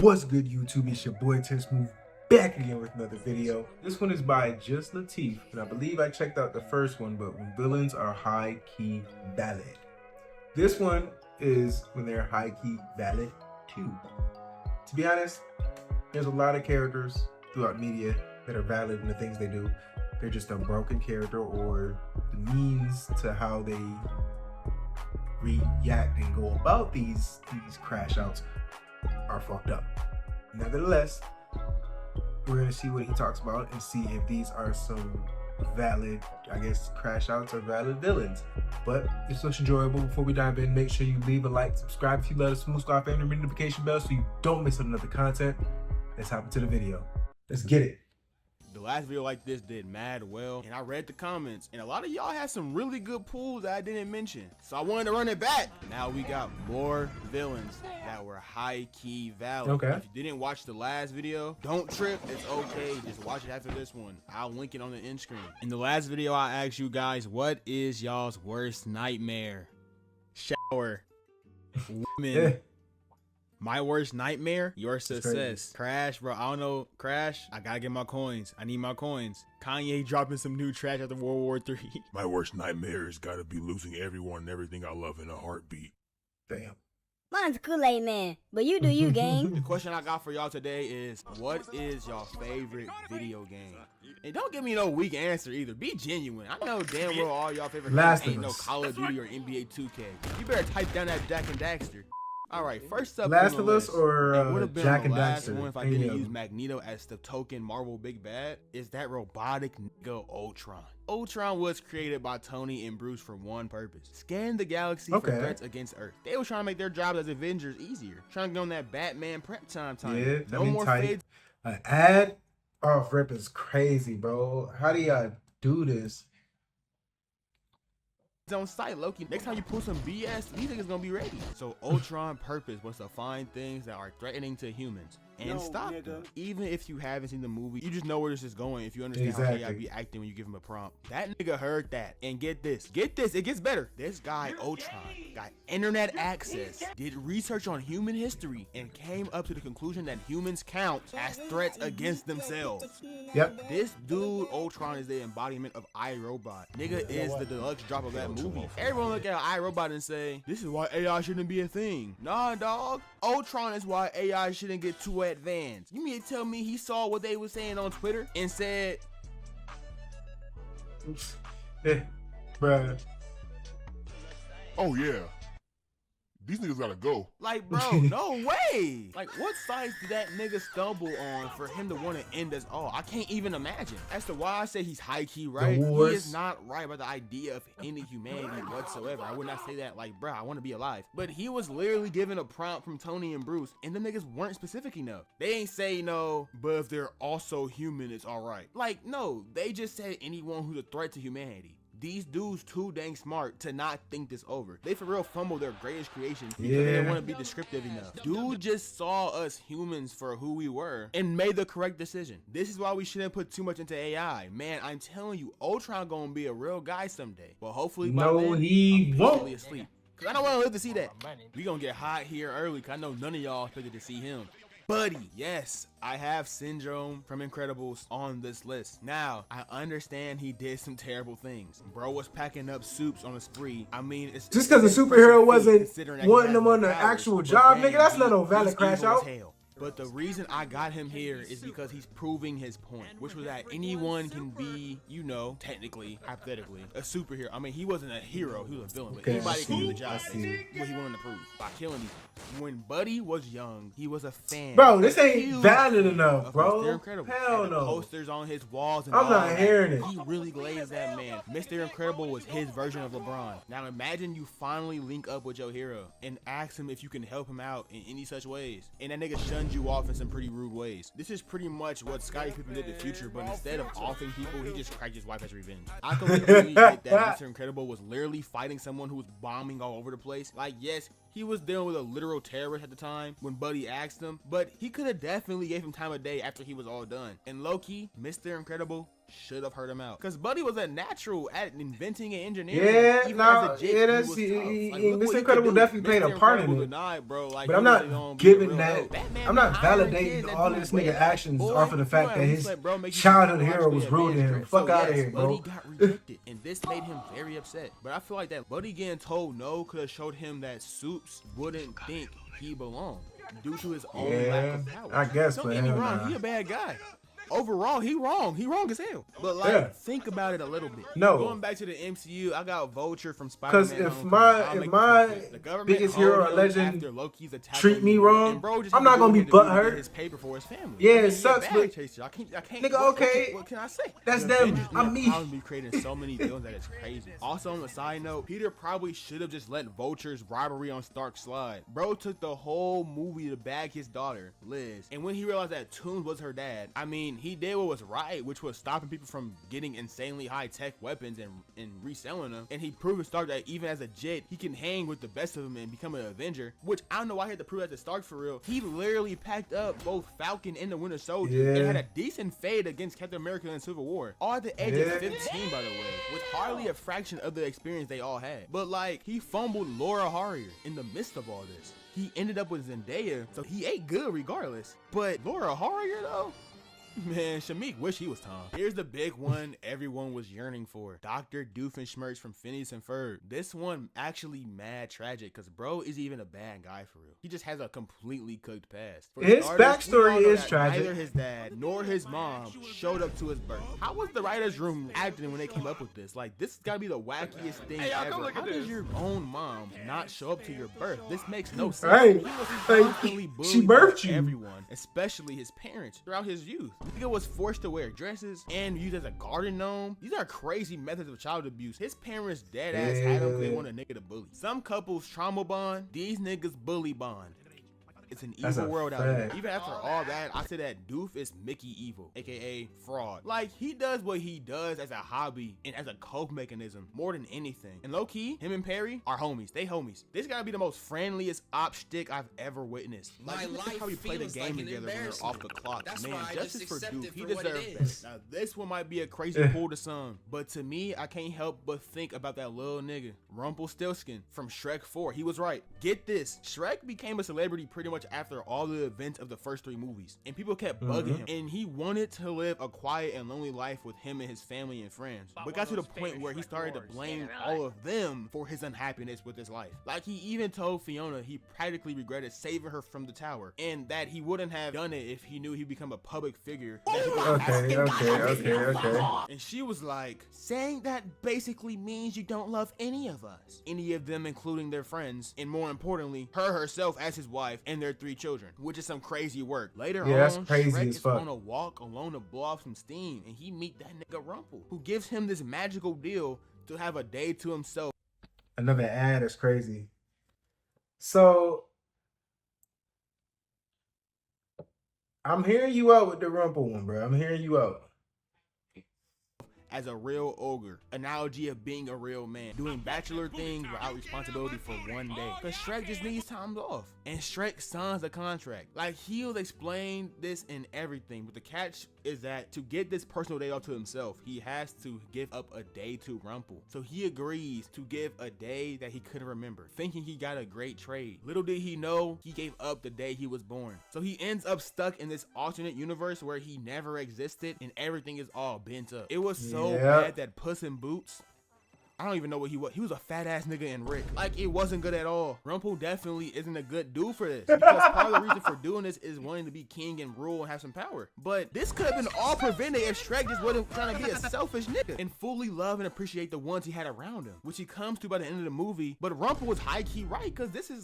What's good, YouTube? It's your boy Smooth back again with another video. This one is by Just Latif, and I believe I checked out the first one, but when villains are high-key valid. This one is when they're high-key valid too. To be honest, there's a lot of characters throughout media that are valid in the things they do. They're just a broken character, or the means to how they react and go about these crash outs are fucked up. Nevertheless, we're gonna see what he talks about and see if these are some valid, I guess, crash outs or valid villains. But this looks enjoyable. Before we dive in, make sure you leave a like, subscribe if you love the Smooth Squad family, ring the notification bell so you don't miss another content. Let's hop into the video. Let's get it. The last video like this did mad well, and I read the comments, and a lot of y'all had some really good pulls that I didn't mention. So I wanted to run it back. Now we got more villains that were high-key valid. Okay. If you didn't watch the last video, don't trip. It's okay. Just watch it after this one. I'll link it on the end screen. In the last video, I asked you guys, what is y'all's worst nightmare? Shower. Women. My worst nightmare, your success. Crash, bro. I don't know. Crash, I gotta get my coins. I need my coins. Kanye dropping some new trash after World War III. My worst nightmare has got to be losing everyone and everything I love in a heartbeat. Damn. Mine's Kool-Aid Man, but you do you, gang. The question I got for y'all today is, what is y'all favorite video game? And don't give me no weak answer either. Be genuine. I know damn well all y'all favorite games ain't no Call of Duty or NBA 2K. You better type down that Jack and Daxter. All right, first up, Last of Us or would have been Jack the and last Daxter? one if I didn't use Magneto as the token Marvel big bad. Is that robotic nigga Ultron? Ultron was created by Tony and Bruce for one purpose: scan the galaxy for threats against Earth. They were trying to make their job as Avengers easier, trying to get on that Batman prep time. Yeah, no more fades. An ad off rip is crazy, bro. How do y'all do this? On site, Loki. Next time you pull some BS, these niggas gonna be ready. So Ultron's purpose was to find things that are threatening to humans and stop them. Even if you haven't seen the movie, you just know where this is going if you understand how AI be acting when you give him a prompt. That nigga heard that, and get this, it gets better. This guy Ultron got internet access, did research on human history, and came up to the conclusion that humans count as threats against themselves. Yep. This dude Ultron is the embodiment of iRobot. Nigga is the deluxe drop of that movie. Everyone look at iRobot and say, this is why AI shouldn't be a thing. Nah, dog. Ultron is why AI shouldn't get too advanced. You mean to tell me he saw what they were saying on Twitter and said, Bruh. Oh yeah, these niggas gotta go. like, bro, no way. Like, what size did that nigga stumble on for him to want to end us all? I can't even imagine. As to why I say he's high-key right, he is not right about the idea of ending humanity whatsoever. I would not say that, like, bro, I want to be alive. But he was literally given a prompt from Tony and Bruce, and the niggas weren't specific enough. They ain't say, no, but if they're also human, it's all right. Like, no, they just said anyone who's a threat to humanity. These dudes too dang smart to not think this over. They for real fumbled their greatest creation because they didn't want to be descriptive enough. Dude just saw us humans for who we were and made the correct decision. This is why we shouldn't put too much into AI. Man, I'm telling you, Ultron gonna be a real guy someday. But hopefully by then, he I'm won't. peacefully asleep. Cause I don't want to live to see that. We gonna get hot here early, cause I know none of y'all expected to see him. Buddy, yes, I have Syndrome from Incredibles on this list. Now, I understand he did some terrible things. Bro was packing up soups on a spree. I mean, it's just because the superhero wasn't wanting them on the actual job, nigga, that's not no valid crash out. But the reason I got him here is because he's proving his point, which was that anyone can be, you know, technically, hypothetically, a superhero. I mean, he wasn't a hero, he was a villain, but anybody can do the job. What he wanted to prove by killing these. When Buddy was young, he was a fan. Bro, this ain't valid enough, bro. Mr. Incredible. Hell no. Posters on his walls and I'm not hearing it. He really glazed that man. Mr. Incredible was his version of LeBron. Now imagine you finally link up with your hero and ask him if you can help him out in any such ways. And that nigga shunned you off in some pretty rude ways. This is pretty much what Scottie Pippen did in the future, but instead of offing people, he just cracked his wife as revenge. I completely get that Mr. Incredible was literally fighting someone who was bombing all over the place. Like, yes, he was dealing with a literal terrorist at the time when Buddy asked him, but he could have definitely gave him time of day after he was all done. And low-key, Mr. Incredible should have heard him out. Because Buddy was a natural at inventing and engineering. Yeah, Even no, as a jit, yeah, that's Mr. Incredible definitely played a part in it. Bro, like, but I'm not giving that. I'm not validating all this nigga actions off of the fact that his childhood hero was ruining him. Fuck out of here, bro. Buddy got rejected, and this made him very upset. But I feel like that Buddy getting told no could have showed him that Soups wouldn't think he belonged due to his own lack of power. I guess, Don't but get me wrong, he a bad guy. Overall, he wrong as hell. But like, think about it a little bit. No. Going back to the MCU, I got Vulture from Spider-Man. Because if my biggest hero or legend treat me wrong, I'm not gonna be butthurt. His paper for his family. Yeah, it sucks, but I can't. nigga, okay. What can I say? That's them. I'm me. I'm be creating so many villains that it's crazy. Also, on the side note, Peter probably should have just let Vulture's robbery on Stark slide. Bro took the whole movie to bag his daughter, Liz, and when he realized that Toombs was her dad, I mean, he did what was right, which was stopping people from getting insanely high-tech weapons and reselling them. And he proved to Stark that even as a Jet, he can hang with the best of them and become an Avenger, which I don't know why he had to prove that to Stark for real. He literally packed up both Falcon and the Winter Soldier and had a decent fade against Captain America in Civil War. All at the age of 15, by the way, with hardly a fraction of the experience they all had. But like, he fumbled Laura Harrier in the midst of all this. He ended up with Zendaya, so he ate good regardless. But Laura Harrier though? Man, Shameik wish he was Tom. Here's the big one everyone was yearning for. Dr. Doofenshmirtz from Phineas and Ferb. This one actually mad tragic because bro is even a bad guy for real. He just has a completely cooked past. For his starters, backstory is tragic. Neither his dad nor his mom showed up to his birth. How was the writer's room acting when they came up with this? Like, this gotta be the wackiest thing ever. How does your own mom not show up to your birth? This makes no sense. Right. He was constantly She bullied birthed by you. everyone, especially his parents, throughout his youth. Nigga was forced to wear dresses and used as a garden gnome. These are crazy methods of child abuse. His parents dead ass had him because they want a nigga to bully. Some couples trauma bond, these niggas bully bond. It's an evil world out there. Even after all that, I say that Doof is Mickey Evil, aka fraud. Like, he does what he does as a hobby and as a cope mechanism more than anything. And low key, him and Perry are homies. They homies. This gotta be the most friendliest op shtick I've ever witnessed. Like, look at how we play the game together when they're off the clock. Man, justice for Doof. He deserves that. Now, this one might be a crazy pull to some, but to me, I can't help but think about that little nigga, Rumpelstiltskin from Shrek 4. He was right. Get this, Shrek became a celebrity pretty much after all the events of the first 3 movies, and people kept bugging him, and he wanted to live a quiet and lonely life with him and his family and friends, but got to the point where he started to blame all of them for his unhappiness with his life. Like, he even told Fiona he practically regretted saving her from the tower, and that he wouldn't have done it if he knew he'd become a public figure. Okay. And she was like, saying that basically means you don't love any of us, any of them, including their friends, and more importantly, her herself as his wife and their 3 children, which is some crazy work. Later on, that's crazy Shrek as is fuck. on a walk alone to blow off some steam, and he meet that nigga Rumple, who gives him this magical deal to have a day to himself. Another ad is crazy. So I'm hearing you out with the Rumple one, bro. I'm hearing you out. As a real ogre, analogy of being a real man, doing bachelor things without responsibility for one day. Cause Shrek just needs time off, and Shrek signs a contract. Like, he'll explain this in everything, but the catch is that to get this personal day off to himself, he has to give up a day to Rumple. So he agrees to give a day that he couldn't remember, thinking he got a great trade. Little did he know, he gave up the day he was born. So he ends up stuck in this alternate universe where he never existed, and everything is all bent up. It was so bad that Puss in Boots, I don't even know what he was. He was a fat ass nigga in Rick. Like, it wasn't good at all. Rumple definitely isn't a good dude for this, because part of the reason for doing this is wanting to be king and rule and have some power. But this could have been all prevented if Shrek just wasn't trying to be a selfish nigga and fully love and appreciate the ones he had around him, which he comes to by the end of the movie. But Rumple was high key right, because this is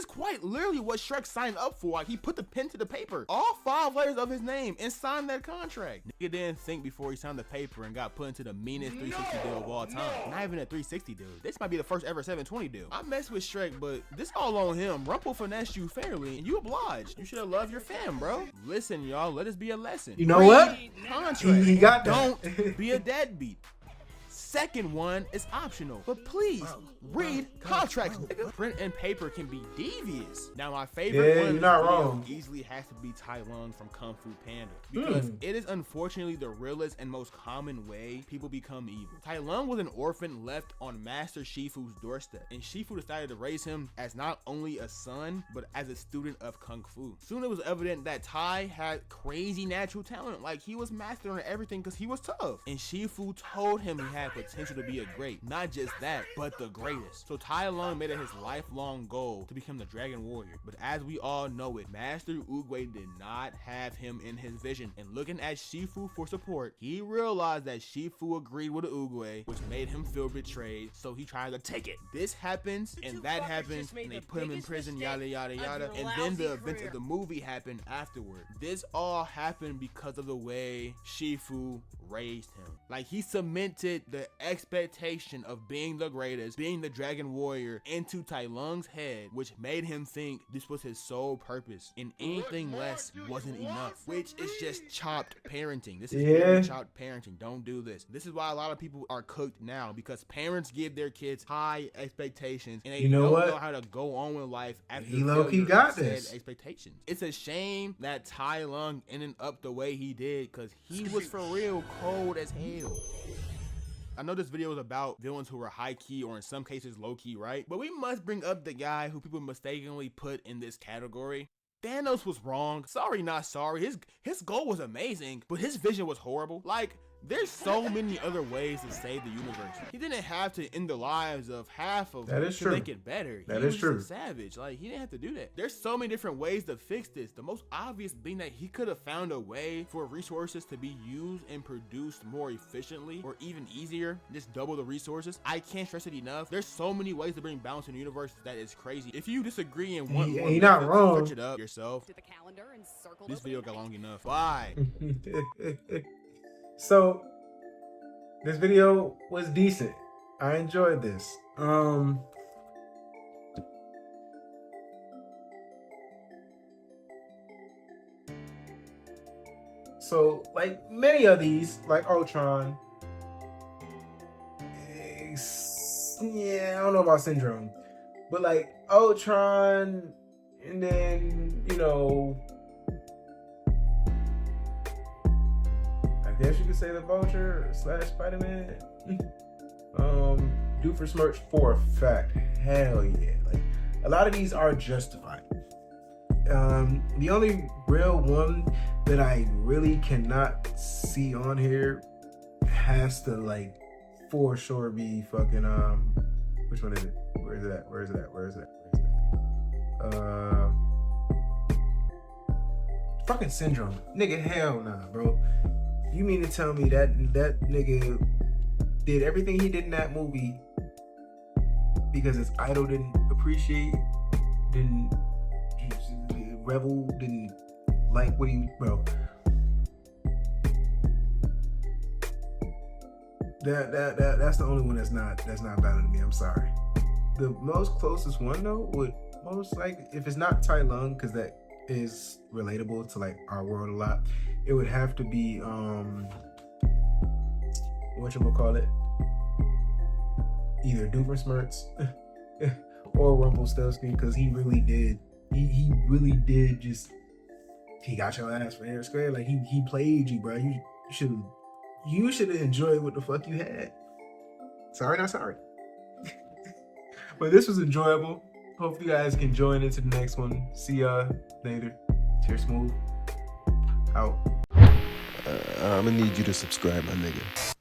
quite literally what Shrek signed up for. Like, he put the pen to the paper, all 5 letters of his name, and signed that contract. Nigga didn't think before he signed the paper and got put into the meanest 360 deal of all time. Not even a 360 dude. This might be the first ever 720 deal. I mess with Shrek, but this all on him. Rumple finessed you fairly, and you obliged. You should have loved your fam, bro. Listen, y'all, let this be a lesson. You know what? Contract. He got that. Don't be a deadbeat. second one is optional. But please, read contracts, nigga. Print and paper can be devious. Now, my favorite one in this video easily has to be Tai Lung from Kung Fu Panda, because it is unfortunately the realest and most common way people become evil. Tai Lung was an orphan left on Master Shifu's doorstep, and Shifu decided to raise him as not only a son, but as a student of Kung Fu. Soon it was evident that Tai had crazy natural talent, like he was mastering everything because he was tough. And Shifu told him he had potential to be a great, not just that, but the greatest. So Tai Lung made it his lifelong goal to become the Dragon Warrior. But as we all know it, Master Oogway did not have him in his vision. And looking at Shifu for support, he realized that Shifu agreed with Oogway, which made him feel betrayed, so he tried to take it. This happens, and that happens, and they put him in prison, yada yada yada. And then the events of the movie happened afterward. This all happened because of the way Shifu raised him. Like, he cemented the expectation of being the greatest, being the Dragon Warrior, into Tai Lung's head, which made him think this was his sole purpose, and anything less wasn't enough, which is just chopped parenting. This is very chopped parenting. Don't do this. This is why a lot of people are cooked now, because parents give their kids high expectations, and they don't know how to go on with life after he got this expectations. It's a shame that Tai Lung ended up the way he did, because he was for real cold as hell. I know this video is about villains who are high-key or in some cases low-key, right? But we must bring up the guy who people mistakenly put in this category. Thanos was wrong. Sorry, not sorry. His goal was amazing, but his vision was horrible. Like, there's so many other ways to save the universe. He didn't have to end the lives of half of them to make it better. He was just a savage. Like, he didn't have to do that. There's so many different ways to fix this. The most obvious being that he could have found a way for resources to be used and produced more efficiently, or even easier, just double the resources. I can't stress it enough. There's so many ways to bring balance in the universe that is crazy. If you disagree and want more, you're not wrong. Search it up yourself. This video got long enough. Bye. So this video was decent. I enjoyed this. So like many of these, like Ultron, yeah, I don't know about Syndrome, but like Ultron, and then, you know, I guess you could say the Vulture / Spider-Man. Doofenshmirtz for a fact. Hell yeah. Like, a lot of these are justified. The only real one that I really cannot see on here has to, like, for sure be fucking, which one is it? Where is it at? Fucking Syndrome. Nigga, hell nah, bro. You mean to tell me that nigga did everything he did in that movie because his idol didn't appreciate, didn't revel, didn't like what he, bro? That's the only one that's not valid to me. I'm sorry. The most closest one though would most likely, if it's not Tai Lung, because that is relatable to like our world a lot, it would have to be whatchamacallit, either Doofenshmirtz or Rumpelstiltskin, because he really did just, he got your ass for fair and square. Like, he played you, bro. You should have enjoyed what the fuck you had. Sorry, not sorry. But this was enjoyable. Hope you guys can join into the next one. See ya later. Cheers, Smooth. Out. I'm gonna need you to subscribe, my nigga.